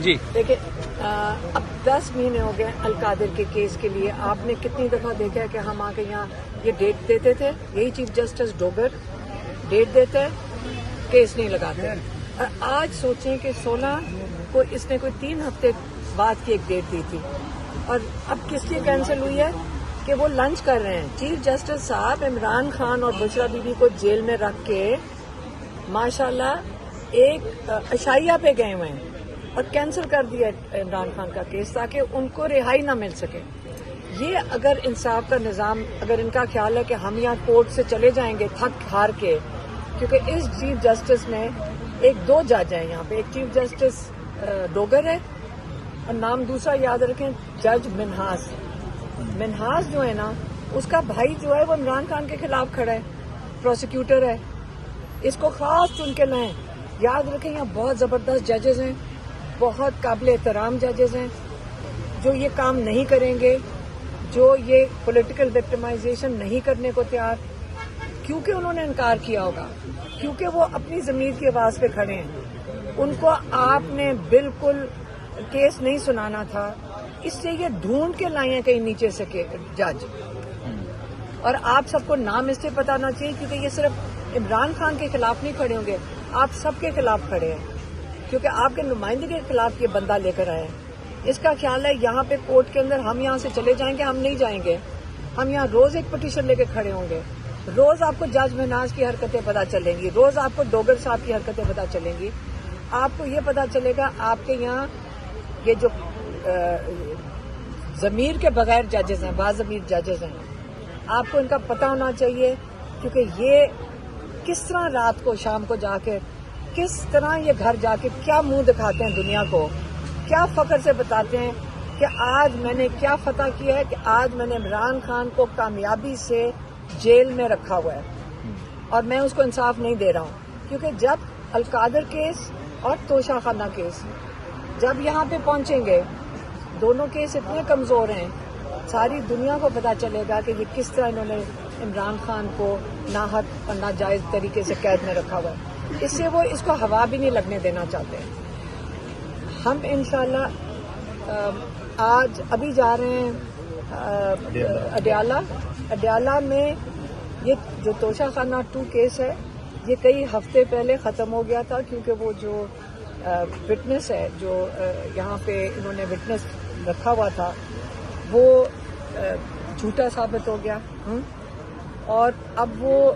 जी देखिए, अब 10 महीने हो गए अलकादिर के केस के लिए। आपने कितनी दफा देखा है कि हम आके यहाँ ये डेट देते थे, यही चीफ जस्टिस डोगर डेट देते हैं, केस नहीं लगाते। और आज सोचें कि 16 को इसने कोई 3 हफ्ते बाद की एक डेट दी थी, और अब किस लिए कैंसिल हुई है कि वो लंच कर रहे हैं। चीफ जस्टिस साहब इमरान खान और बुशरा बीबी को जेल में रख के माशाल्लाह एक अशाइया पे गए हुए हैं और कैंसिल कर दिया इमरान खान का केस ताकि उनको रिहाई ना मिल सके। ये अगर इंसाफ का निज़ाम, अगर इनका ख्याल है कि हम यहाँ कोर्ट से चले जाएंगे थक हार के, क्योंकि इस चीफ जस्टिस में एक 2 जज हैं यहाँ पे, एक चीफ जस्टिस डोगर है और नाम दूसरा याद रखें जज मिन्हास। मिन्हास जो है ना, उसका भाई जो है वो इमरान खान के खिलाफ खड़ा है, प्रोसिक्यूटर है। इसको खास चुन के लाएं। याद रखें यहाँ बहुत जबरदस्त जजेस हैं, बहुत काबिल एहतराम जजेस हैं जो ये काम नहीं करेंगे, जो ये पॉलिटिकल विक्टिमाइजेशन नहीं करने को तैयार, क्योंकि उन्होंने इनकार किया होगा, क्योंकि वो अपनी ज़मीर की आवाज़ पे खड़े हैं। उनको आपने बिल्कुल केस नहीं सुनाना था, इसलिए ये ढूंढ के लाए हैं कहीं नीचे से के जज। और आप सबको नाम इसलिए पता होना चाहिए क्योंकि ये सिर्फ इमरान खान के खिलाफ नहीं खड़े होंगे, आप सबके खिलाफ खड़े हैं, क्योंकि आपके नुमाइंदे के खिलाफ ये बंदा लेकर आए हैं। इसका ख्याल है यहाँ पे कोर्ट के अंदर हम यहाँ से चले जाएंगे, हम नहीं जाएंगे। हम यहाँ रोज एक पिटीशन लेकर खड़े होंगे, रोज आपको जज मिन्हास की हरकतें पता चलेंगी, रोज आपको डोगर साहब की हरकतें पता चलेंगी। आपको ये पता चलेगा आपके यहाँ ये जो जमीर के बगैर जजेस हैं, बाज़मीर जजेस हैं, आपको इनका पता होना चाहिए, क्योंकि ये किस तरह रात को शाम को जाके, किस तरह ये घर जाके क्या मुंह दिखाते हैं दुनिया को, क्या फख्र से बताते हैं कि आज मैंने क्या फतह किया है, कि आज मैंने इमरान खान को कामयाबी से जेल में रखा हुआ है और मैं उसको इंसाफ नहीं दे रहा हूँ। क्योंकि जब अलकादिर केस और तोशा खाना केस जब यहाँ पे पहुंचेंगे, दोनों केस इतने कमजोर हैं, सारी दुनिया को पता चलेगा कि ये किस तरह इन्होंने इमरान खान को नाहक और नाजायज तरीके से कैद में रखा हुआ है। इससे वो इसको हवा भी नहीं लगने देना चाहते। हम इंशाल्लाह आज अभी जा रहे हैं अडयाला में। ये जो तोशा खाना 2 केस है, ये कई हफ्ते पहले ख़त्म हो गया था, क्योंकि वो जो विटनेस है, जो यहाँ पे इन्होंने विटनेस रखा हुआ था, वो झूठा साबित हो गया। और अब वो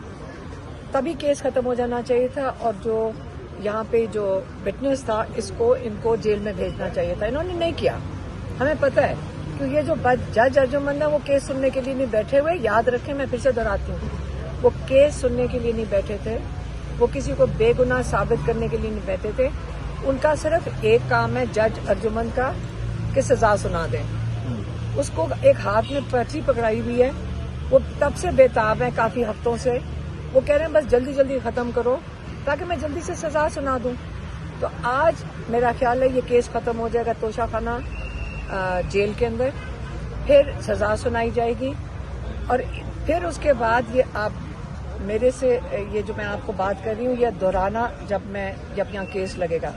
तभी केस खत्म हो जाना चाहिए था, और जो यहाँ पे जो विटनेस था इनको जेल में भेजना चाहिए था। इन्होंने नहीं किया। हमें पता है कि ये जो जज अर्जुमंद है वो केस सुनने के लिए नहीं बैठे हुए। याद रखें, मैं फिर से दोहराती हूँ, वो केस सुनने के लिए नहीं बैठे थे, वो किसी को बेगुनाह साबित करने के लिए नहीं बैठे थे। उनका सिर्फ एक काम है जज अर्जुमंद का कि सजा सुना दें। उसको एक हाथ में पर्ची पकड़ाई हुई है, वो तब से बेताब है, काफी हफ्तों से वो कह रहे हैं बस जल्दी जल्दी खत्म करो ताकि मैं जल्दी से सजा सुना दूं। तो आज मेरा ख्याल है ये केस खत्म हो जाएगा तोशा खाना जेल के अंदर, फिर सजा सुनाई जाएगी, और फिर उसके बाद ये आप मेरे से ये जो मैं आपको बात कर रही हूँ ये दोहराना, जब यहाँ केस लगेगा,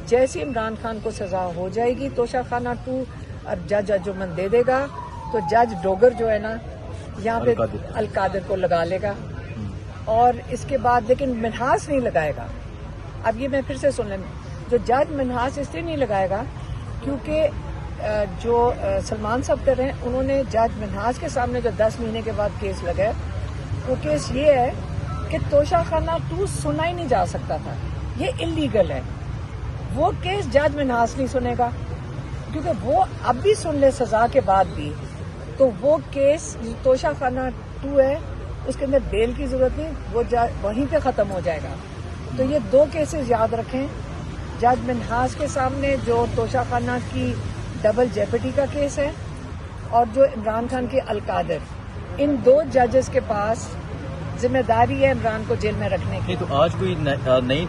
जैसे इमरान खान को सजा हो जाएगी तोशा खाना 2 और जज अर्जुमंद दे देगा, तो जज डोगर जो है ना यहाँ पे अलकादिर को लगा लेगा, और इसके बाद लेकिन मिन्हास नहीं लगाएगा। अब ये मैं फिर से सुन लें, जो जज मिन्हास इसलिए नहीं लगाएगा क्योंकि जो सलमान साहब कर रहे हैं, उन्होंने जज मिन्हास के सामने जो 10 महीने के बाद केस लगाया, वो केस ये है कि तोशा खाना 2 सुना ही नहीं जा सकता था, ये इलीगल है। वो केस जज मिन्हास नहीं सुनेगा, क्योंकि वो अब भी सुन ले सजा के बाद भी, तो वो केस तोशा खाना 2 है, उसके अंदर बेल की जरूरत नहीं, वो वहीं पे खत्म हो जाएगा। तो ये 2 केसेस याद रखें, जज मिन्हास के सामने जो तोशा खाना की डबल जेपटी का केस है, और जो इमरान खान की अलकादिर, इन 2 जजेस के पास जिम्मेदारी है इमरान को जेल में रखने की। तो आज कोई नई